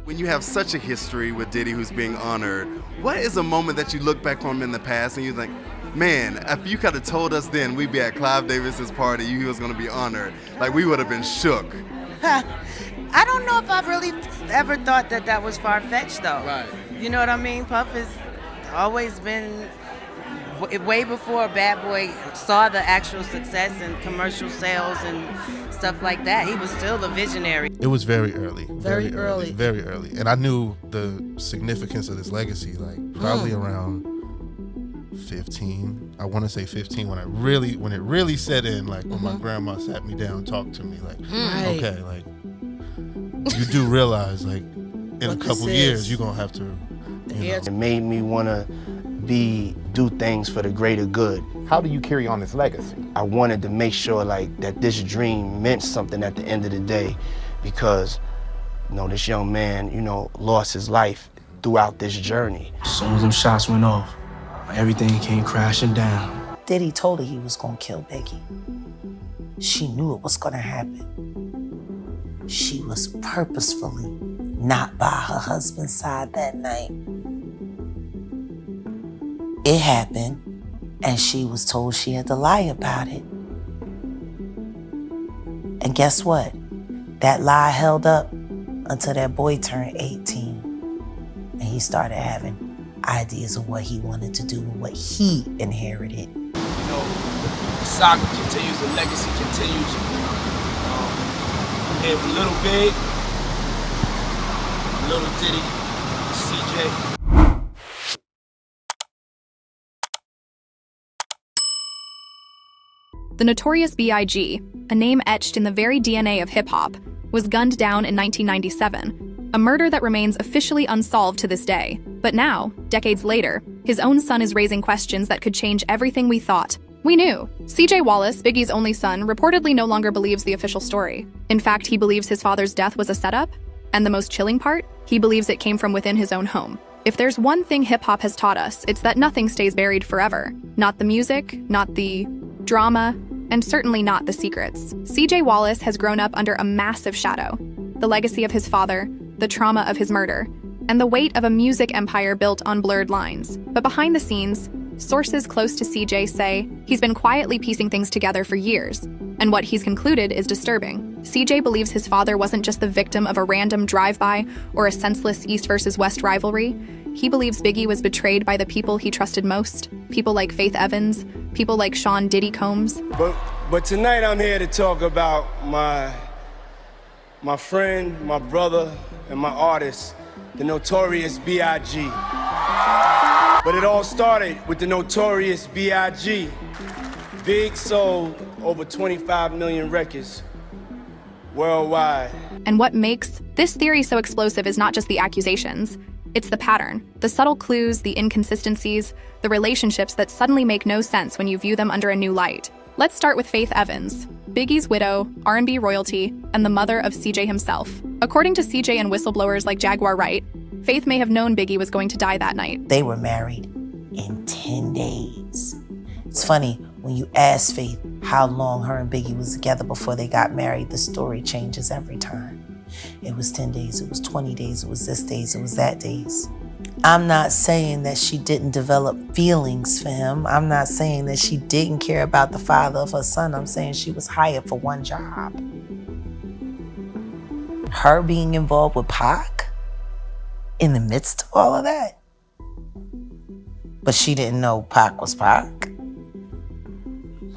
When you have such a history with Diddy who's being honored, what is a moment that you look back on in the past and you think, man, if you could have told us then we'd be at Clive Davis's party, he was going to be honored, like we would have been shook. I don't know if I've really ever thought that that was far-fetched, though. Right. You know what I mean? Puff has always been, way before Bad Boy saw the actual success and commercial sales and stuff like that, he was still the visionary. It was very early. Very early. Very early. And I knew the significance of this legacy, like probably around 15. I want to say 15 when it really set in, like when my grandma sat me down, talked to me, like, okay, like you do realize, like, in a couple years you're gonna have to, you know. It made me want to do things for the greater good. How do you carry on this legacy? I wanted to make sure like that this dream meant something at the end of the day, because this young man, lost his life throughout this journey. As soon as them shots went off, everything came crashing down. Diddy told her he was gonna kill Biggie. She knew it was gonna happen. She was purposefully not by her husband's side that night. It happened, and she was told she had to lie about it. And guess what? That lie held up until that boy turned 18, and he started having ideas of what he wanted to do and what he inherited. The saga continues, the legacy continues. I'm here with Little Big, Little Diddy, CJ. The notorious B.I.G., a name etched in the very DNA of hip-hop, was gunned down in 1997, a murder that remains officially unsolved to this day. But now, decades later, his own son is raising questions that could change everything we thought we knew. CJ Wallace, Biggie's only son, reportedly no longer believes the official story. In fact, he believes his father's death was a setup, and the most chilling part, he believes it came from within his own home. If there's one thing hip-hop has taught us, it's that nothing stays buried forever. Not the music, not the drama, and certainly not the secrets. CJ Wallace has grown up under a massive shadow. The legacy of his father, the trauma of his murder, and the weight of a music empire built on blurred lines. But behind the scenes, sources close to CJ say he's been quietly piecing things together for years, and what he's concluded is disturbing. CJ believes his father wasn't just the victim of a random drive-by or a senseless East versus West rivalry. He believes Biggie was betrayed by the people he trusted most, people like Faith Evans, people like Sean Diddy Combs. But tonight I'm here to talk about my friend, my brother, and my artist, the notorious B.I.G. But it all started with the notorious B.I.G. Big sold over 25 million records worldwide. And what makes this theory so explosive is not just the accusations. It's the pattern, the subtle clues, the inconsistencies, the relationships that suddenly make no sense when you view them under a new light. Let's start with Faith Evans, Biggie's widow, R&B royalty, and the mother of CJ himself. According to CJ and whistleblowers like Jaguar Wright, Faith may have known Biggie was going to die that night. They were married in 10 days. It's funny, when you ask Faith how long her and Biggie was together before they got married, the story changes every time. It was 10 days, it was 20 days, it was this days, it was that days. I'm not saying that she didn't develop feelings for him. I'm not saying that she didn't care about the father of her son. I'm saying she was hired for one job. Her being involved with Pac in the midst of all of that. But she didn't know Pac was Pac.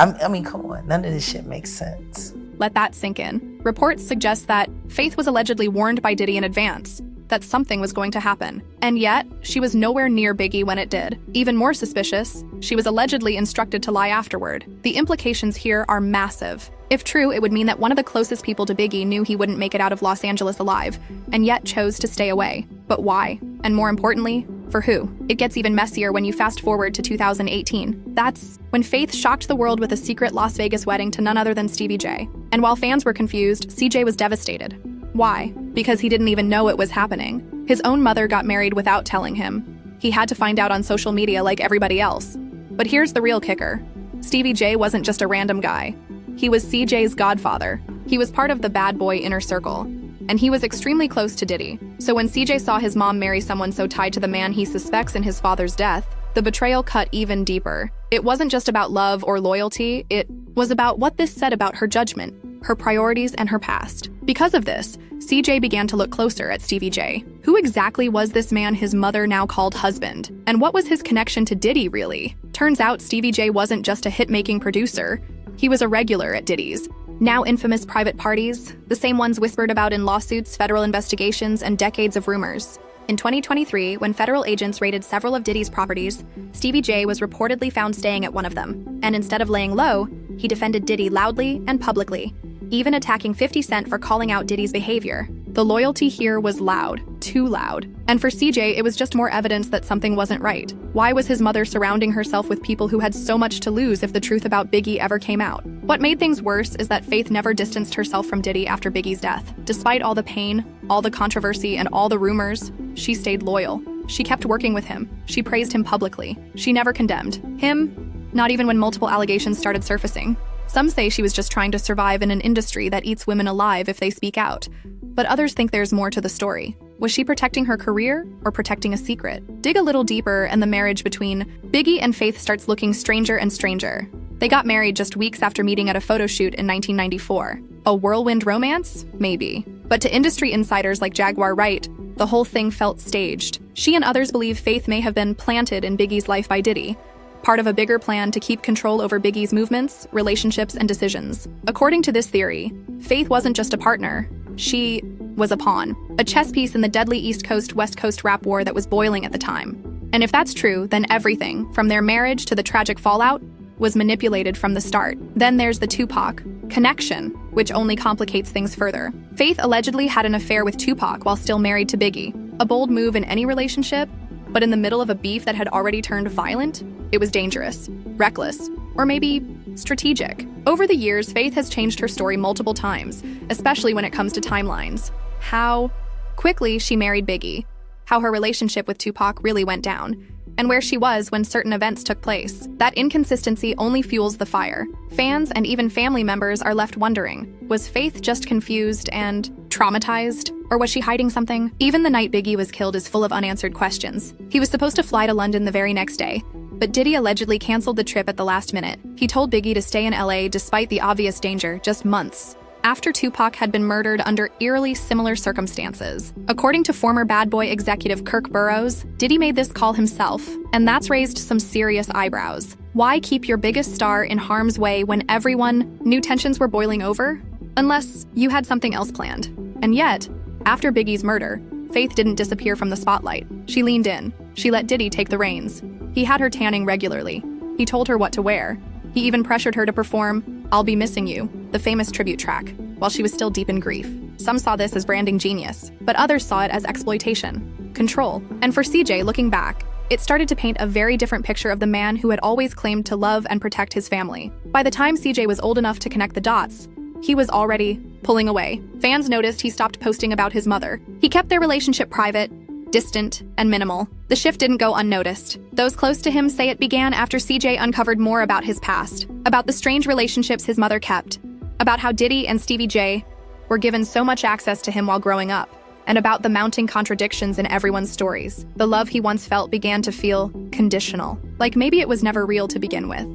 I mean, come on, none of this shit makes sense. Let that sink in. Reports suggest that Faith was allegedly warned by Diddy in advance that something was going to happen. And yet, she was nowhere near Biggie when it did. Even more suspicious, she was allegedly instructed to lie afterward. The implications here are massive. If true, it would mean that one of the closest people to Biggie knew he wouldn't make it out of Los Angeles alive, and yet chose to stay away. But why? And more importantly, for who? It gets even messier when you fast forward to 2018. That's when Faith shocked the world with a secret Las Vegas wedding to none other than Stevie J. And while fans were confused, CJ was devastated. Why? Because he didn't even know it was happening. His own mother got married without telling him. He had to find out on social media like everybody else. But here's the real kicker. Stevie J wasn't just a random guy. He was CJ's godfather. He was part of the bad boy inner circle. and he was extremely close to Diddy. So when CJ saw his mom marry someone so tied to the man he suspects in his father's death, the betrayal cut even deeper. It wasn't just about love or loyalty, it was about what this said about her judgment, her priorities, and her past. Because of this, CJ began to look closer at Stevie J. Who exactly was this man his mother now called husband? And what was his connection to Diddy, really? Turns out Stevie J wasn't just a hit-making producer, he was a regular at Diddy's. Now infamous private parties, the same ones whispered about in lawsuits, federal investigations, and decades of rumors. In 2023, when federal agents raided several of Diddy's properties, Stevie J was reportedly found staying at one of them. And instead of laying low, he defended Diddy loudly and publicly, even attacking 50 Cent for calling out Diddy's behavior. The loyalty here was loud, too loud. And for CJ, it was just more evidence that something wasn't right. Why was his mother surrounding herself with people who had so much to lose if the truth about Biggie ever came out? What made things worse is that Faith never distanced herself from Diddy after Biggie's death. Despite all the pain, all the controversy, and all the rumors, she stayed loyal. She kept working with him. She praised him publicly. She never condemned him, not even when multiple allegations started surfacing. Some say she was just trying to survive in an industry that eats women alive if they speak out. But others think there's more to the story. Was she protecting her career or protecting a secret? Dig a little deeper and the marriage between Biggie and Faith starts looking stranger and stranger. They got married just weeks after meeting at a photo shoot in 1994. A whirlwind romance? Maybe. But to industry insiders like Jaguar Wright, the whole thing felt staged. She and others believe Faith may have been planted in Biggie's life by Diddy, part of a bigger plan to keep control over Biggie's movements, relationships, and decisions. According to this theory, Faith wasn't just a partner, she was a pawn, a chess piece in the deadly East Coast-West Coast rap war that was boiling at the time. And if that's true, then everything, from their marriage to the tragic fallout, was manipulated from the start. Then there's the Tupac connection, which only complicates things further. Faith allegedly had an affair with Tupac while still married to Biggie. A bold move in any relationship, but in the middle of a beef that had already turned violent, it was dangerous, reckless, or maybe strategic. Over the years, Faith has changed her story multiple times, especially when it comes to timelines. How quickly she married Biggie, how her relationship with Tupac really went down, and where she was when certain events took place. That inconsistency only fuels the fire. Fans and even family members are left wondering, was Faith just confused and traumatized? Or was she hiding something? Even the night Biggie was killed is full of unanswered questions. He was supposed to fly to London the very next day, but Diddy allegedly canceled the trip at the last minute. He told Biggie to stay in LA despite the obvious danger just months after Tupac had been murdered under eerily similar circumstances. According to former Bad Boy executive Kirk Burroughs, Diddy made this call himself, and that's raised some serious eyebrows. Why keep your biggest star in harm's way when everyone knew tensions were boiling over? Unless you had something else planned. And yet, after Biggie's murder, Faith didn't disappear from the spotlight. She leaned in. She let Diddy take the reins. He had her tanning regularly. He told her what to wear. He even pressured her to perform "I'll Be Missing You," the famous tribute track, while she was still deep in grief. Some saw this as branding genius, but others saw it as exploitation, control. And for CJ, looking back, it started to paint a very different picture of the man who had always claimed to love and protect his family. By the time CJ was old enough to connect the dots, he was already pulling away. Fans noticed he stopped posting about his mother. He kept their relationship private, distant, and minimal. The shift didn't go unnoticed. Those close to him say it began after CJ uncovered more about his past, about the strange relationships his mother kept, about how Diddy and Stevie J were given so much access to him while growing up, and about the mounting contradictions in everyone's stories. The love he once felt began to feel conditional, like maybe it was never real to begin with.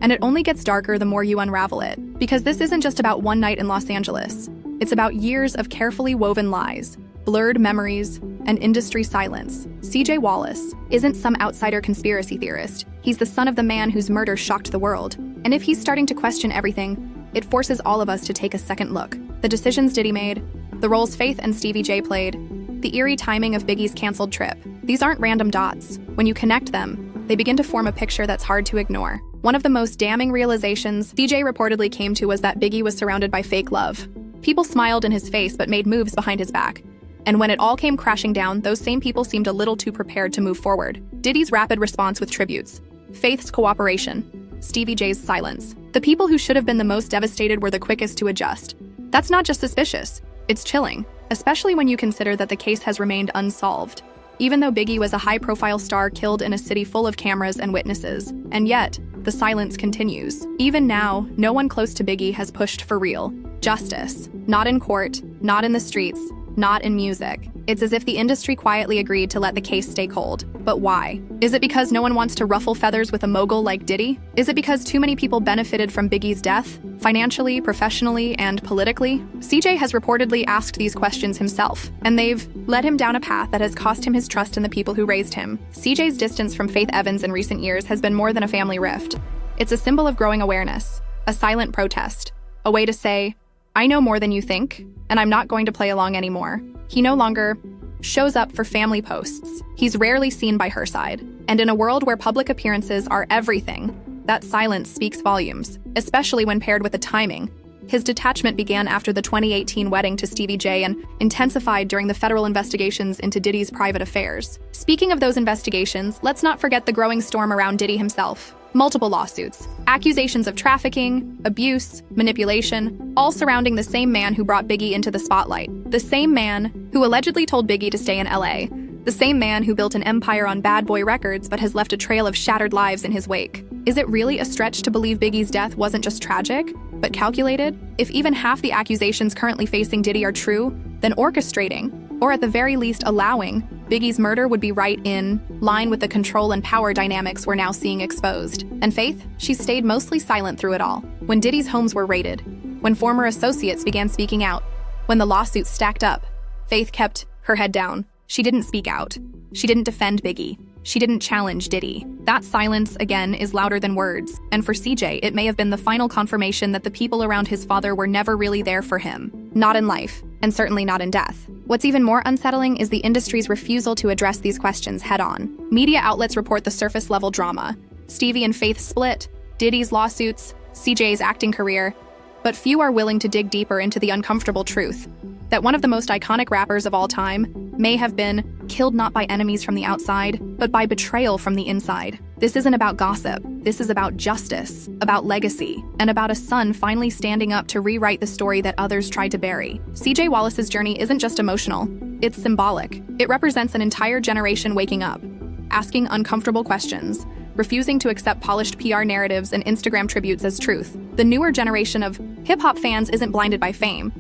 And it only gets darker the more you unravel it, because this isn't just about one night in Los Angeles. It's about years of carefully woven lies, blurred memories, and industry silence. CJ Wallace isn't some outsider conspiracy theorist. He's the son of the man whose murder shocked the world. And if he's starting to question everything, it forces all of us to take a second look. The decisions Diddy made, the roles Faith and Stevie J played, the eerie timing of Biggie's canceled trip. These aren't random dots. When you connect them, they begin to form a picture that's hard to ignore. One of the most damning realizations CJ reportedly came to was that Biggie was surrounded by fake love. People smiled in his face but made moves behind his back. And when it all came crashing down, those same people seemed a little too prepared to move forward. Diddy's rapid response with tributes, Faith's cooperation, Stevie J's silence. The people who should have been the most devastated were the quickest to adjust. That's not just suspicious, it's chilling, especially when you consider that the case has remained unsolved. Even though Biggie was a high-profile star killed in a city full of cameras and witnesses, and yet, the silence continues. Even now, no one close to Biggie has pushed for real justice. Not in court, not in the streets, not in music. It's as if the industry quietly agreed to let the case stay cold. But why? Is it because no one wants to ruffle feathers with a mogul like Diddy? Is it because too many people benefited from Biggie's death, financially, professionally, and politically? CJ has reportedly asked these questions himself, and they've led him down a path that has cost him his trust in the people who raised him. CJ's distance from Faith Evans in recent years has been more than a family rift. It's a symbol of growing awareness, a silent protest, a way to say, I know more than you think, and I'm not going to play along anymore. He no longer shows up for family posts. He's rarely seen by her side. And in a world where public appearances are everything, that silence speaks volumes, especially when paired with the timing. His detachment began after the 2018 wedding to Stevie J and intensified during the federal investigations into Diddy's private affairs. Speaking of those investigations, let's not forget the growing storm around Diddy himself. Multiple lawsuits, accusations of trafficking, abuse, manipulation, all surrounding the same man who brought Biggie into the spotlight. The same man who allegedly told Biggie to stay in LA. The same man who built an empire on Bad Boy Records but has left a trail of shattered lives in his wake. Is it really a stretch to believe Biggie's death wasn't just tragic, but calculated? If even half the accusations currently facing Diddy are true, then orchestrating, or at the very least allowing, Biggie's murder would be right in line with the control and power dynamics we're now seeing exposed. And Faith, she stayed mostly silent through it all. When Diddy's homes were raided, when former associates began speaking out, when the lawsuits stacked up, Faith kept her head down. She didn't speak out. She didn't defend Biggie. She didn't challenge Diddy. That silence, again, is louder than words. And for CJ, it may have been the final confirmation that the people around his father were never really there for him. Not in life, and certainly not in death. What's even more unsettling is the industry's refusal to address these questions head-on. Media outlets report the surface-level drama. Stevie and Faith split, Diddy's lawsuits, CJ's acting career, but few are willing to dig deeper into the uncomfortable truth that one of the most iconic rappers of all time may have been killed not by enemies from the outside, but by betrayal from the inside. This isn't about gossip. This is about justice, about legacy, and about a son finally standing up to rewrite the story that others tried to bury. CJ Wallace's journey isn't just emotional, it's symbolic. It represents an entire generation waking up, asking uncomfortable questions, refusing to accept polished PR narratives and Instagram tributes as truth. The newer generation of hip-hop fans isn't blinded by fame.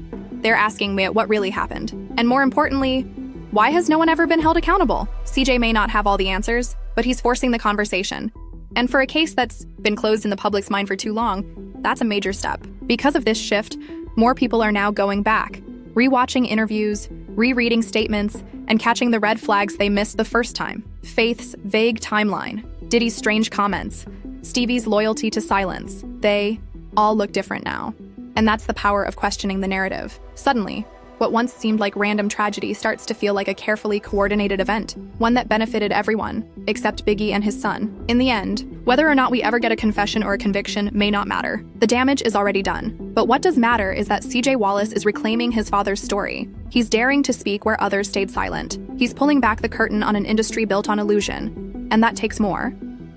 They're asking me what really happened. And more importantly, why has no one ever been held accountable? CJ may not have all the answers, but he's forcing the conversation. And for a case that's been closed in the public's mind for too long, that's a major step. Because of this shift, more people are now going back, rewatching interviews, rereading statements, and catching the red flags they missed the first time. Faith's vague timeline, Diddy's strange comments, Stevie's loyalty to silence. They all look different now. And that's the power of questioning the narrative. Suddenly, what once seemed like random tragedy starts to feel like a carefully coordinated event, one that benefited everyone, except Biggie and his son. In the end, whether or not we ever get a confession or a conviction may not matter. The damage is already done. But what does matter is that CJ Wallace is reclaiming his father's story. He's daring to speak where others stayed silent. He's pulling back the curtain on an industry built on illusion. And that takes more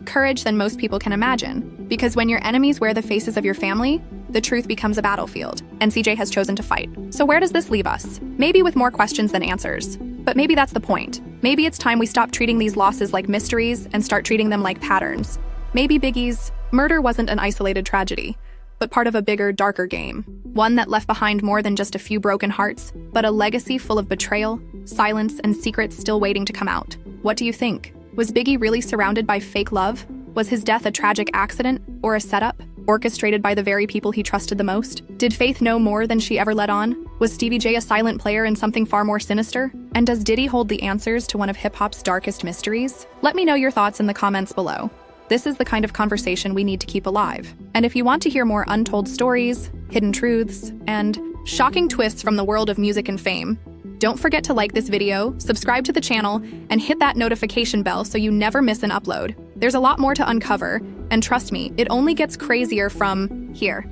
courage than most people can imagine. Because when your enemies wear the faces of your family, the truth becomes a battlefield, and CJ has chosen to fight. So where does this leave us? Maybe with more questions than answers. But maybe that's the point. Maybe it's time we stop treating these losses like mysteries and start treating them like patterns. Maybe Biggie's murder wasn't an isolated tragedy, but part of a bigger, darker game. One that left behind more than just a few broken hearts, but a legacy full of betrayal, silence, and secrets still waiting to come out. What do you think? Was Biggie really surrounded by fake love? Was his death a tragic accident or a setup, orchestrated by the very people he trusted the most? Did Faith know more than she ever let on? Was Stevie J a silent player in something far more sinister? And does Diddy hold the answers to one of hip-hop's darkest mysteries? Let me know your thoughts in the comments below. This is the kind of conversation we need to keep alive. And if you want to hear more untold stories, hidden truths, and shocking twists from the world of music and fame, don't forget to like this video, subscribe to the channel, and hit that notification bell so you never miss an upload. There's a lot more to uncover, and trust me, it only gets crazier from here.